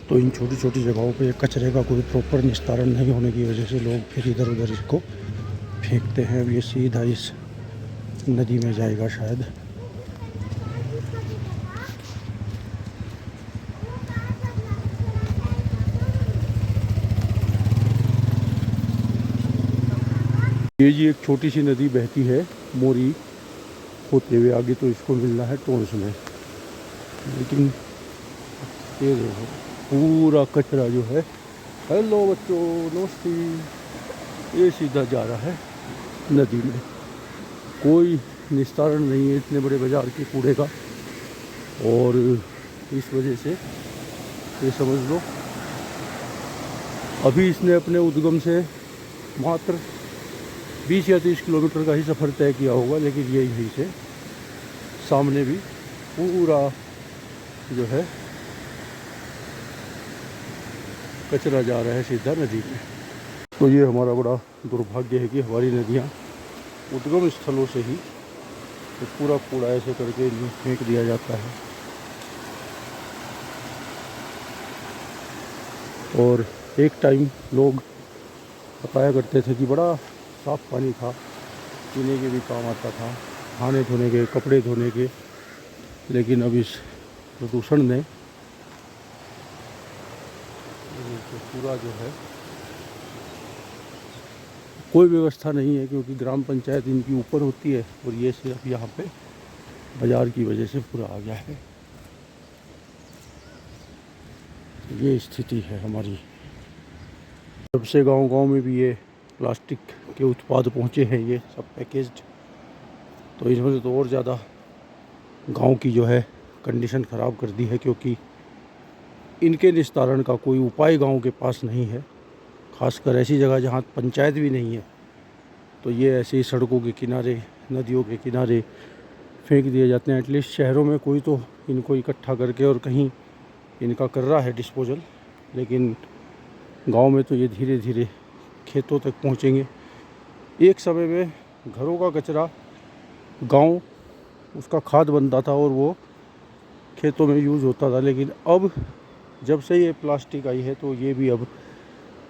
तो इन छोटी छोटी जगहों पे कचरे का कोई प्रॉपर निस्तारण नहीं होने की वजह से लोग फिर इधर उधर इसको फेंकते हैं। अब ये सीधा इस नदी में जाएगा शायद। ये जी एक छोटी सी नदी बहती है मोरी होते हुए आगे, तो इसको मिलना है टोंस में। लेकिन ये देखो पूरा कचरा जो है, हेलो बच्चों नमस्ते, ये सीधा जा रहा है नदी में। कोई निस्तारण नहीं है इतने बड़े बाजार के कूड़े का, और इस वजह से ये समझ लो अभी इसने अपने उद्गम से मात्र 20 या 30 किलोमीटर का ही सफ़र तय किया होगा, लेकिन ये यहीं से सामने भी पूरा जो है कचरा जा रहा है सीधा नदी में। तो ये हमारा बड़ा दुर्भाग्य है कि हमारी नदियाँ उद्गम स्थलों से ही तो पूरा कूड़ा ऐसे करके इनमें फेंक दिया जाता है। और एक टाइम लोग बताया करते थे कि बड़ा साफ़ पानी था, पीने के भी काम आता था, खाने धोने के, कपड़े धोने के। लेकिन अब इस प्रदूषण ने तो पूरा जो है कोई व्यवस्था नहीं है, क्योंकि ग्राम पंचायत इनकी ऊपर होती है और ये सिर्फ यहाँ पे बाज़ार की वजह से पूरा आ गया है। ये स्थिति है हमारी। जब से गांव-गांव में भी ये प्लास्टिक के उत्पाद पहुँचे हैं, ये सब पैकेज्ड, तो इन्होंने तो और ज़्यादा गांव की जो है कंडीशन ख़राब कर दी है, क्योंकि इनके निस्तारण का कोई उपाय गांव के पास नहीं है। खासकर ऐसी जगह जहां पंचायत भी नहीं है, तो ये ऐसे ही सड़कों के किनारे, नदियों के किनारे फेंक दिए जाते हैं। एटलीस्ट शहरों में कोई तो इनको इकट्ठा करके और कहीं इनका कर रहा है डिस्पोजल, लेकिन गांव में तो ये धीरे धीरे खेतों तक पहुंचेंगे। एक समय में घरों का कचरा गांव उसका खाद बनता था और वो खेतों में यूज़ होता था, लेकिन अब जब से ये प्लास्टिक आई है तो ये भी अब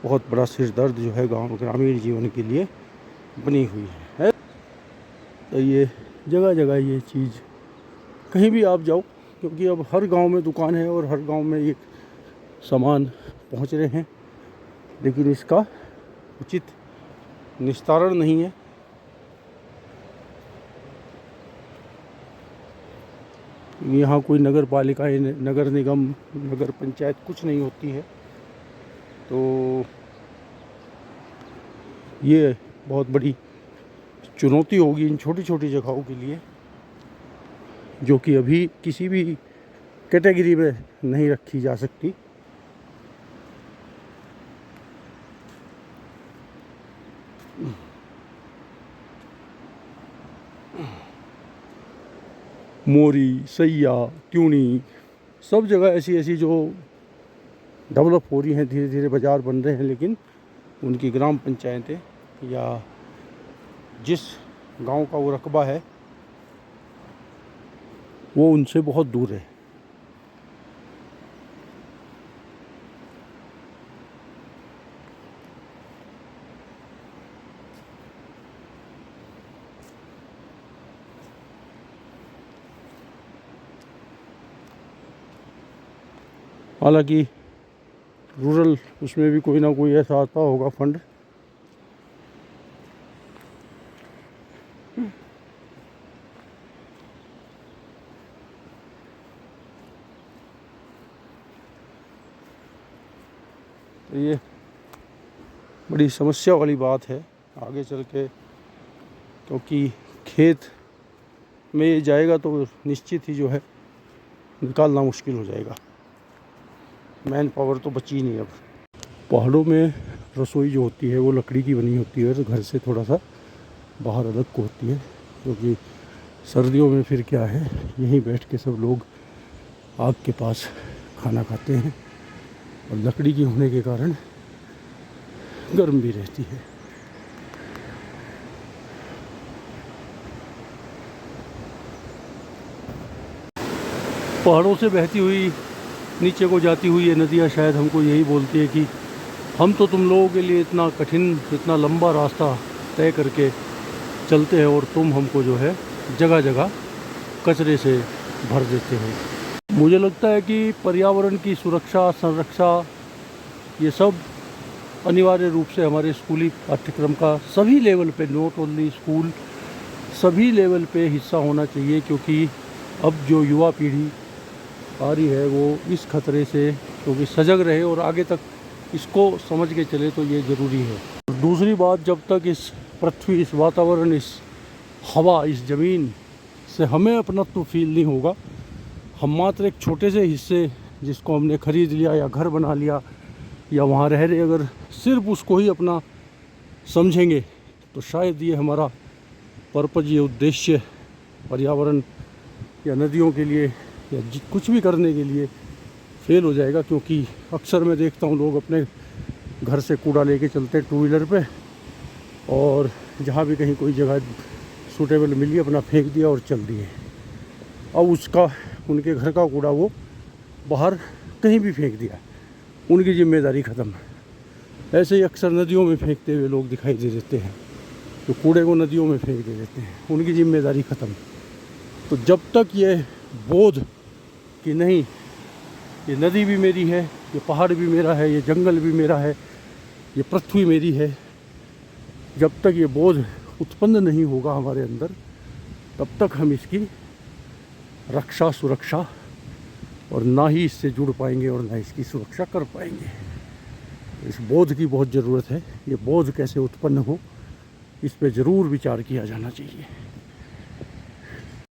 बहुत बड़ा सिरदर्द जो है गांव ग्रामीण जीवन के लिए बनी हुई है। तो ये जगह जगह ये चीज़ कहीं भी आप जाओ, क्योंकि अब हर गांव में दुकान है और हर गांव में ये सामान पहुंच रहे हैं, लेकिन इसका उचित निस्तारण नहीं है। यहाँ कोई नगर पालिका, नगर निगम, नगर पंचायत कुछ नहीं होती है, तो ये बहुत बड़ी चुनौती होगी इन छोटी छोटी जगहों के लिए, जो कि अभी किसी भी कैटेगरी में नहीं रखी जा सकती। मोरी, सैया, ट्यूनी, सब जगह ऐसी ऐसी जो डेवलप हो रही हैं, धीरे धीरे बाज़ार बन रहे हैं, लेकिन उनकी ग्राम पंचायतें या जिस गांव का वो रकबा है वो उनसे बहुत दूर है। हालांकि रूरल उसमें भी कोई ना कोई ऐसा आता होगा फंड। तो ये बड़ी समस्या वाली बात है आगे चल के, क्योंकि खेत में ये जाएगा तो निश्चित ही जो है निकालना मुश्किल हो जाएगा। मैन पावर तो बची नहीं। अब पहाड़ों में रसोई जो होती है वो लकड़ी की बनी होती है, तो घर से थोड़ा सा बाहर अलग को होती है, क्योंकि सर्दियों में फिर क्या है, यहीं बैठ के सब लोग आग के पास खाना खाते हैं, और लकड़ी की होने के कारण गर्म भी रहती है। पहाड़ों से बहती हुई नीचे को जाती हुई ये नदियाँ शायद हमको यही बोलती है कि हम तो तुम लोगों के लिए इतना कठिन, इतना लंबा रास्ता तय करके चलते हैं और तुम हमको जो है जगह जगह कचरे से भर देते हो। मुझे लगता है कि पर्यावरण की सुरक्षा, संरक्षा, ये सब अनिवार्य रूप से हमारे स्कूली पाठ्यक्रम का सभी लेवल पे, नॉट ओनली स्कूल, सभी लेवल पे हिस्सा होना चाहिए। क्योंकि अब जो युवा पीढ़ी आ रही है वो इस खतरे से क्योंकि सजग रहे और आगे तक इसको समझ के चले तो ये ज़रूरी है। दूसरी बात, जब तक इस पृथ्वी, इस वातावरण, इस हवा, इस ज़मीन से हमें अपनत्व फील नहीं होगा, हम मात्र एक छोटे से हिस्से जिसको हमने ख़रीद लिया या घर बना लिया या वहाँ रह रहे, अगर सिर्फ उसको ही अपना समझेंगे तो शायद ये हमारा पर्पज़, ये उद्देश्य पर्यावरण या नदियों के लिए या कुछ भी करने के लिए फेल हो जाएगा। क्योंकि अक्सर मैं देखता हूँ लोग अपने घर से कूड़ा लेके चलते टू व्हीलर पे और जहाँ भी कहीं कोई जगह सूटेबल मिली अपना फेंक दिया और चल दिए। अब उसका, उनके घर का कूड़ा वो बाहर कहीं भी फेंक दिया, उनकी जिम्मेदारी ख़त्म। ऐसे ही अक्सर नदियों में फेंकते हुए लोग दिखाई दे देते हैं, तो कूड़े को नदियों में फेंक दे देते हैं, उनकी जिम्मेदारी ख़त्म। तो जब तक ये बोध कि नहीं, ये नदी भी मेरी है, ये पहाड़ भी मेरा है, ये जंगल भी मेरा है, ये पृथ्वी मेरी है, जब तक ये बोध उत्पन्न नहीं होगा हमारे अंदर, तब तक हम इसकी रक्षा, सुरक्षा और ना ही इससे जुड़ पाएंगे और ना इसकी सुरक्षा कर पाएंगे। इस बोध की बहुत ज़रूरत है। ये बोध कैसे उत्पन्न हो, इस पे ज़रूर विचार किया जाना चाहिए।